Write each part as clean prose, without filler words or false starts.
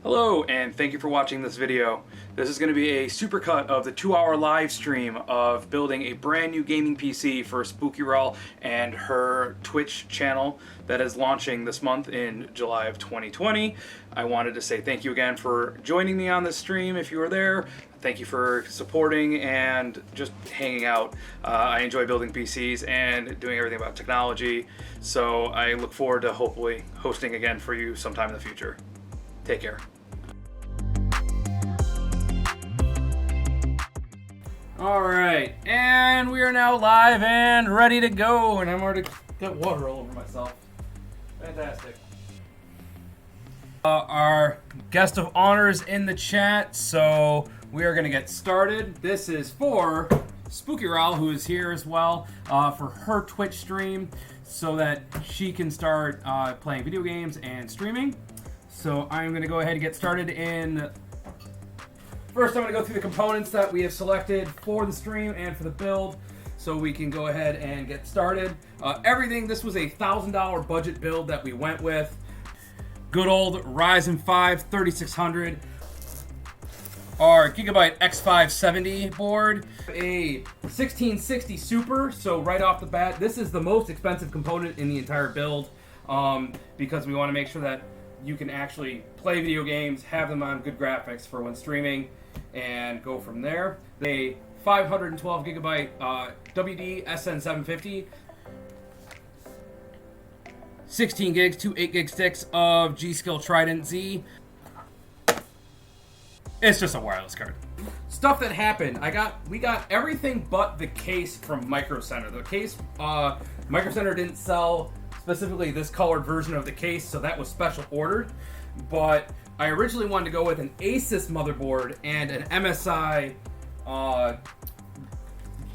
Hello, and thank you for watching this video. This is going to be a supercut of the 2-hour live stream of building a brand new gaming PC for Spookyrahl and her Twitch channel that is launching this month in July of 2020. I wanted to say thank you again for joining me on this stream if you were there. Thank you for supporting and just hanging out. I enjoy building PCs and doing everything about technology, so I look forward to hopefully hosting again for you sometime in the future. Take care. All right, and we are now live and ready to go, and I'm already got water all over myself. Fantastic. Our guest of honor is in the chat, so we are going to get started. This is for Spookyrahl, who is here as well, for her Twitch stream, so that she can start playing video games and streaming. So I'm going to go ahead and get started in... First, I'm going to go through the components that we have selected for the stream and for the build, so we can go ahead and get started. This was a $1,000 budget build that we went with. Good old Ryzen 5 3600. Our Gigabyte X570 board. A 1660 Super, so right off the bat, this is the most expensive component in the entire build, because we want to make sure that you can actually play video games, have them on good graphics for when streaming, and go from there. A 512 gigabyte WD SN750, 16 gigs, two 8 gig sticks of Gskill Trident Z. It's just a wireless card. Stuff that happened, we got everything but the case from Micro Center. The case, Micro Center didn't sell specifically this colored version of the case, so that was special ordered. But I originally wanted to go with an Asus motherboard and an MSI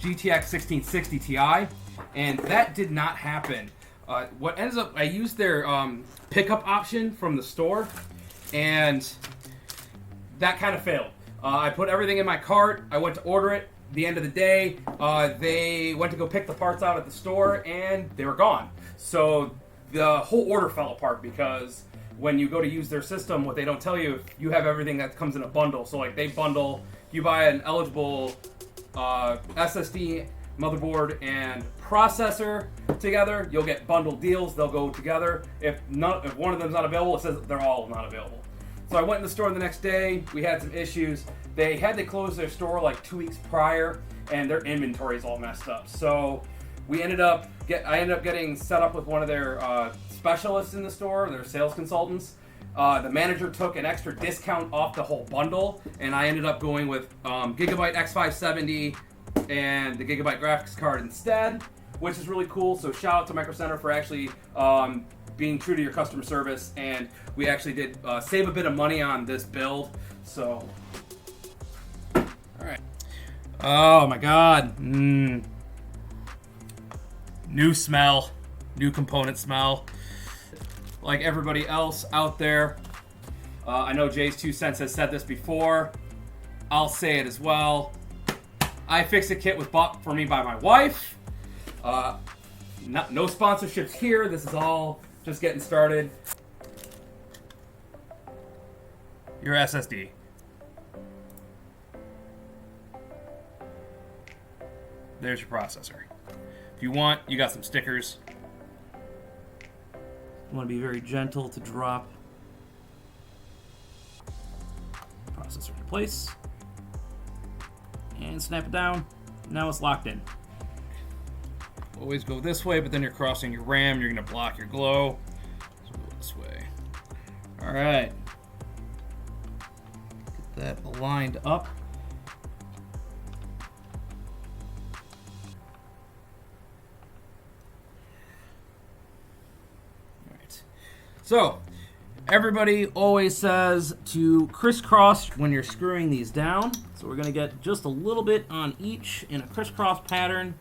GTX 1660 Ti, and that did not happen. What ends up, I used their pickup option from the store, and that kind of failed. I put everything in my cart, I went to order it. The end of the day, they went to go pick the parts out at the store, and they were gone. So the whole order fell apart, because when you go to use their system, what they don't tell you, you have everything that comes in a bundle. So like they bundle, you buy an eligible SSD, motherboard, and processor together, you'll get bundled deals. They'll go together. If one of them's not available, it says they're all not available. So I went in the store the next day. We had some issues. They had to close their store like 2 weeks prior, and their inventory is all messed up. So I ended up getting set up with one of their specialists in the store, their sales consultants. The manager took an extra discount off the whole bundle, and I ended up going with Gigabyte X570 and the Gigabyte graphics card instead, which is really cool. So shout out to Micro Center for actually being true to your customer service, and we actually did save a bit of money on this build. So, all right. Oh my God. New smell, new component smell. Like everybody else out there, I know Jay's 2 cents has said this before. I'll say it as well. iFixit kit was bought for me by my wife. No sponsorships here. This is all just getting started. Your SSD. There's your processor. If you want, you got some stickers. You want to be very gentle to drop processor into place. And snap it down. Now it's locked in. Always go this way, but then you're crossing your RAM. You're going to block your glow. So go this way. All right. Get that aligned up. All right. So, everybody always says to crisscross when you're screwing these down. So we're going to get just a little bit on each in a crisscross pattern.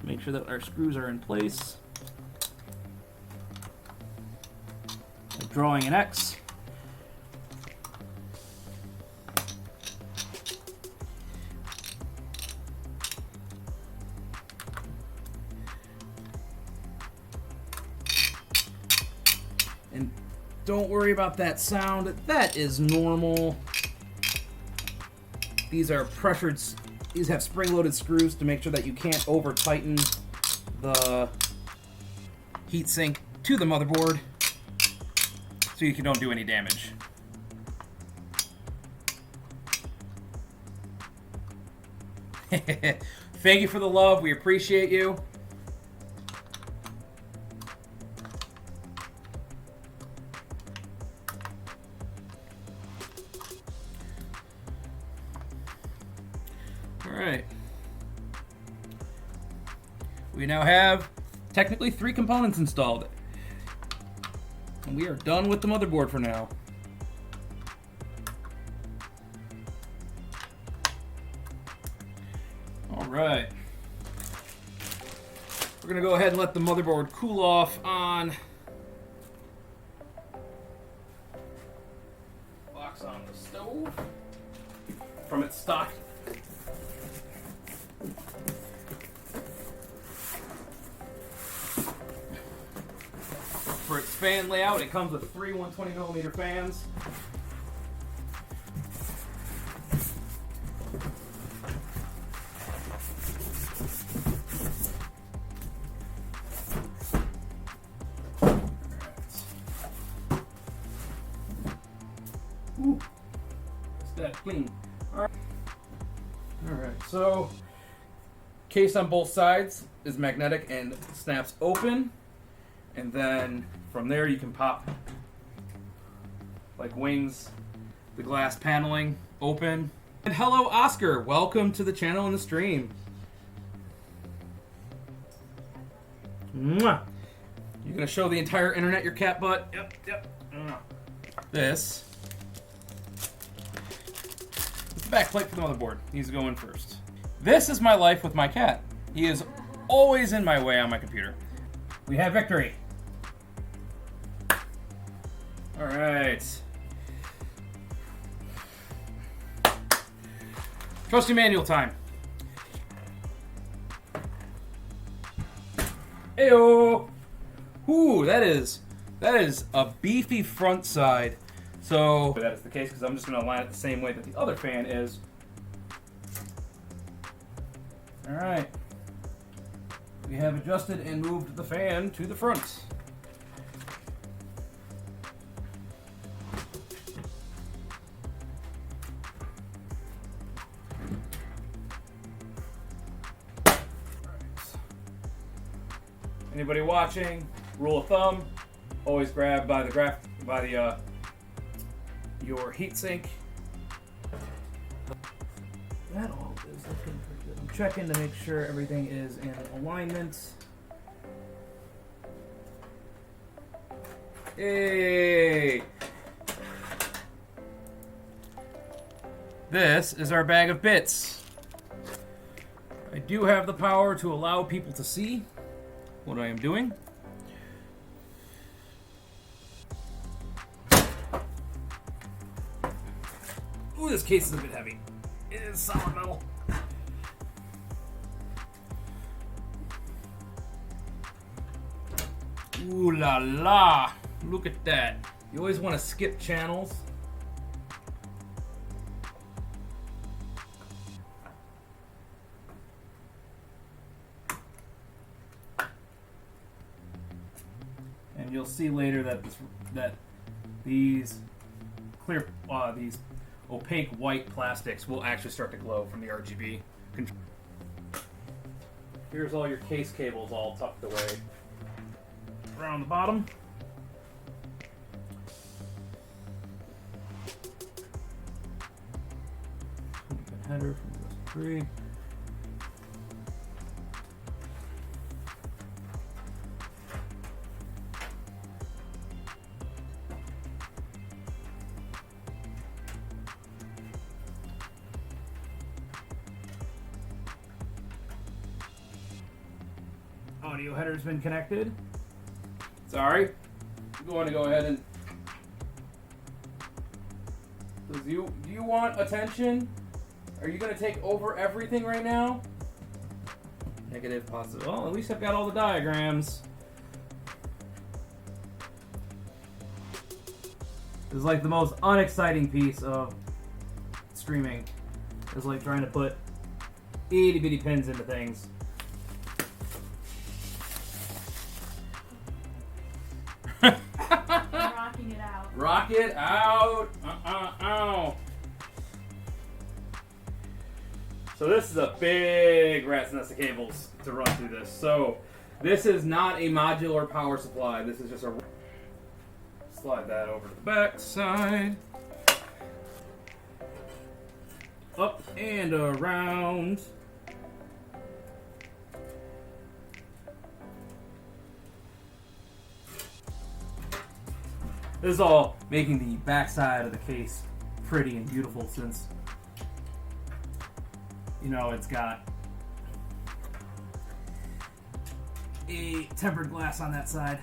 Make sure that our screws are in place. Like drawing an X. Don't worry about that sound. That is normal. These are pressured. These have spring-loaded screws to make sure that you can't over-tighten the heatsink to the motherboard, so you don't do any damage. Thank you for the love. We appreciate you. Alright. We now have technically 3 components installed. And we are done with the motherboard for now. Alright. We're going to go ahead and let the motherboard cool off on box on the stove from its stock. For its fan layout, it comes with 3 120mm fans. Ooh, it's that clean. All right, so case on both sides is magnetic and snaps open. And then from there you can pop, like wings, the glass paneling open. And hello, Oscar. Welcome to the channel and the stream. Mwah. You're going to show the entire internet your cat butt? Yep. This is the back plate for the motherboard. He's going first. This is my life with my cat. He is always in my way on my computer. We have victory. All right. Trusty manual time. Ayo! Ooh, that is a beefy front side. So that is the case because I'm just going to align it the same way that the other fan is. All right. We have adjusted and moved the fan to the front. Anybody watching, rule of thumb, always grab by your heatsink. That all is looking pretty good. I'm checking to make sure everything is in alignment. Hey! This is our bag of bits. I do have the power to allow people to see what I am doing. Ooh, this case is a bit heavy. It is solid metal. Ooh la la! Look at that. You always want to skip channels. And you'll see later that these clear, these opaque white plastics will actually start to glow from the RGB control. Here's all your case cables all tucked away around the bottom. Header from USB 3. Audio header's been connected. Sorry. I'm going to go ahead and... Do you want attention? Are you going to take over everything right now? Negative, positive. Well, at least I've got all the diagrams. This is like the most unexciting piece of streaming. It's like trying to put itty bitty pins into things. Rocking it out. Rock it out. Ow. So this is a big rat's nest of cables to run through this. So this is not a modular power supply. This is just a... Slide that over to the back side. Up and around. This is all making the back side of the case pretty and beautiful since, you know, it's got a tempered glass on that side.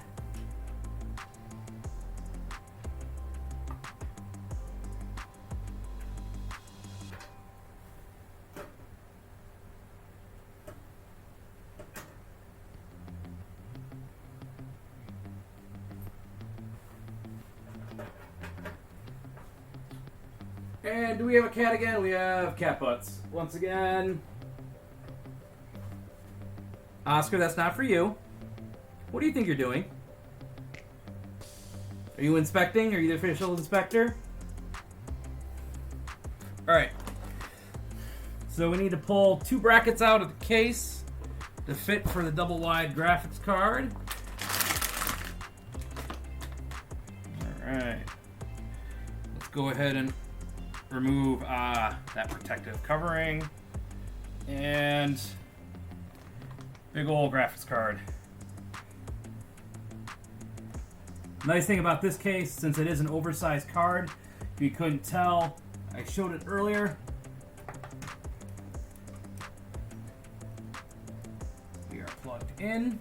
And do we have a cat again? We have cat butts. Once again. Oscar, that's not for you. What do you think you're doing? Are you inspecting? Are you the official inspector? Alright. So we need to pull 2 brackets out of the case to fit for the double wide graphics card. Alright. Let's go ahead and remove that protective covering and big old graphics card. Nice thing about this case, since it is an oversized card, if you couldn't tell, I showed it earlier. We are plugged in.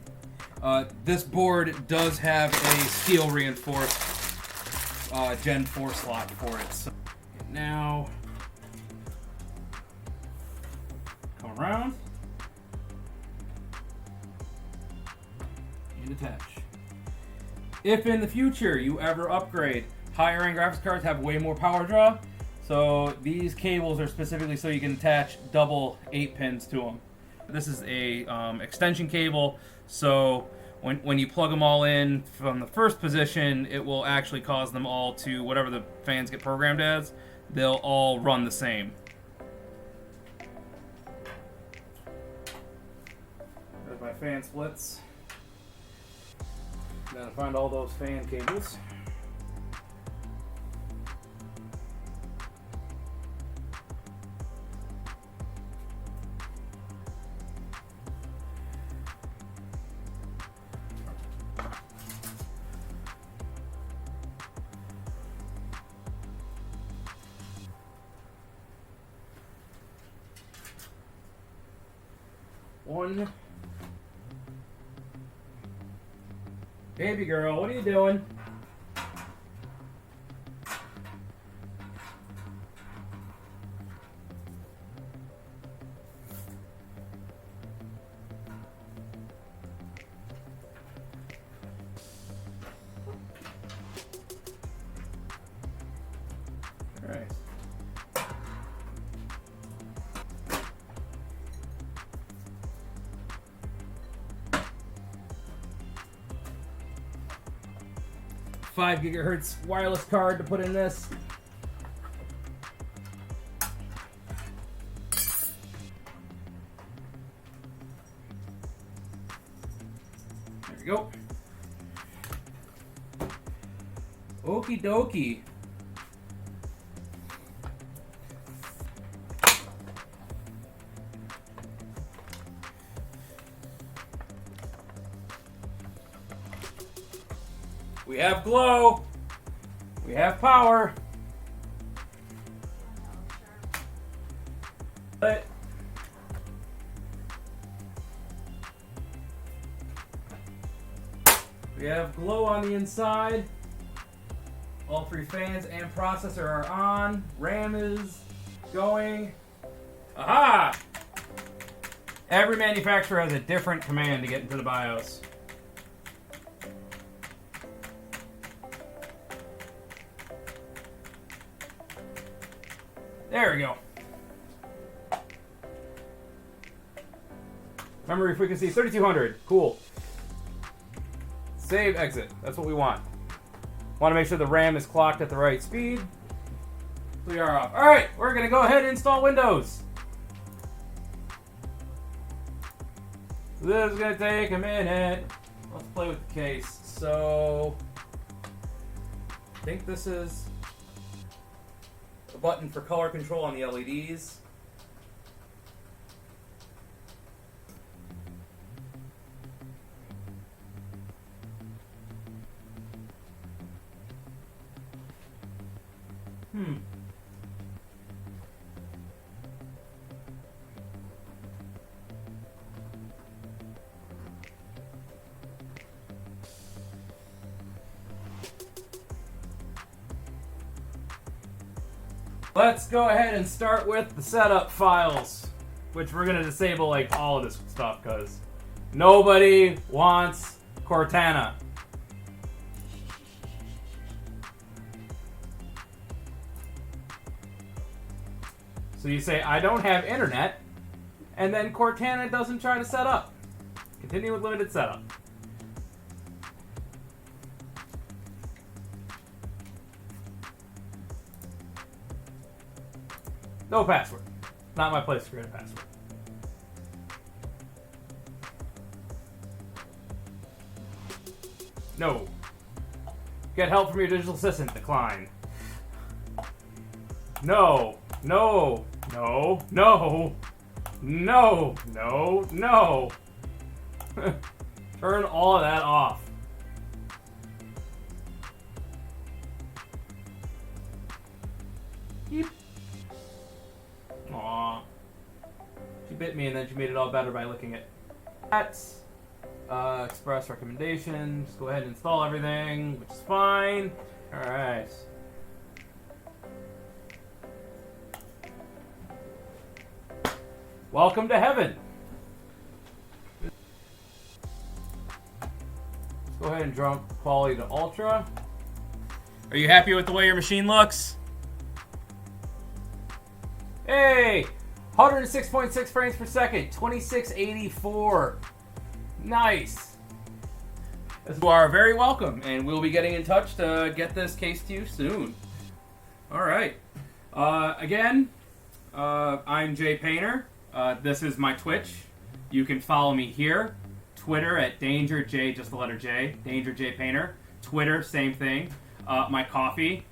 This board does have a steel reinforced Gen 4 slot for it. So now, come around and attach. If in the future you ever upgrade, higher end graphics cards have way more power draw, so these cables are specifically so you can attach double 8 pins to them. This is a extension cable, so when you plug them all in from the first position, it will actually cause them all to, whatever the fans get programmed as, they'll all run the same. There's my fan splits. Gotta find all those fan cables. One. Baby girl, what are you doing? All right. $5 gigahertz wireless card to put in this. There we go. Okie dokie. We have glow. We have power. But we have glow on the inside. All 3 fans and processor are on. RAM is going. Aha! Every manufacturer has a different command to get into the BIOS. There we go. Memory frequency 3200. Cool. Save, exit. That's what we want. Want to make sure the RAM is clocked at the right speed. We are off. Alright, we're going to go ahead and install Windows. This is going to take a minute. Let's play with the case. So, I think this is a button for color control on the LEDs. Let's go ahead and start with the setup files, which we're going to disable like all of this stuff because nobody wants Cortana. So you say, I don't have internet, and then Cortana doesn't try to set up. Continue with limited setup. No password. Not my place to create a password. No. Get help from your digital assistant. Decline. No. No. No. No. No. No. No. Turn all of that off. Beep. Aww. She bit me and then she made it all better by licking it. That's express recommendations. Go ahead and install everything, which is fine. Alright. Welcome to heaven. Let's go ahead and drop quality to ultra. Are you happy with the way your machine looks? Hey! 106.6 frames per second, 2684. Nice. You are very welcome, and we'll be getting in touch to get this case to you soon. Alright. Again, I'm JPainter. This is my Twitch. You can follow me here. Twitter at DangerJ, just the letter J, DangerJPainter. Twitter, same thing. My coffee,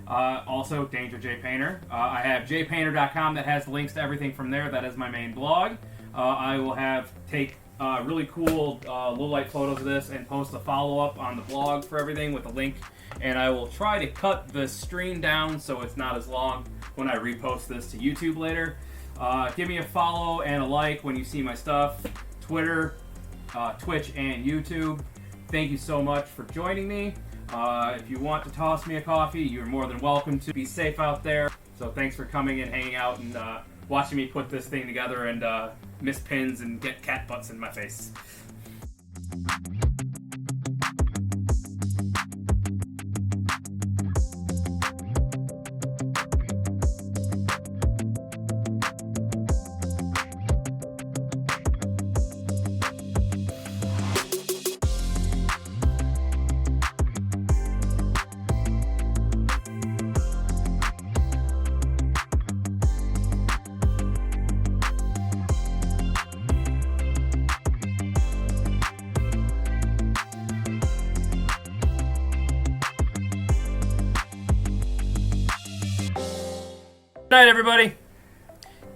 also DangerJPainter. I have jpainter.com that has links to everything from there. That is my main blog. I will take really cool low-light photos of this and post a follow-up on the blog for everything with a link. And I will try to cut the stream down so it's not as long when I repost this to YouTube later. Give me a follow and a like when you see my stuff. Twitter, Twitch, and YouTube. Thank you so much for joining me. If you want to toss me a coffee, you're more than welcome to. Be safe out there. So thanks for coming and hanging out and watching me put this thing together and miss pins and get cat butts in my face. Good night, everybody.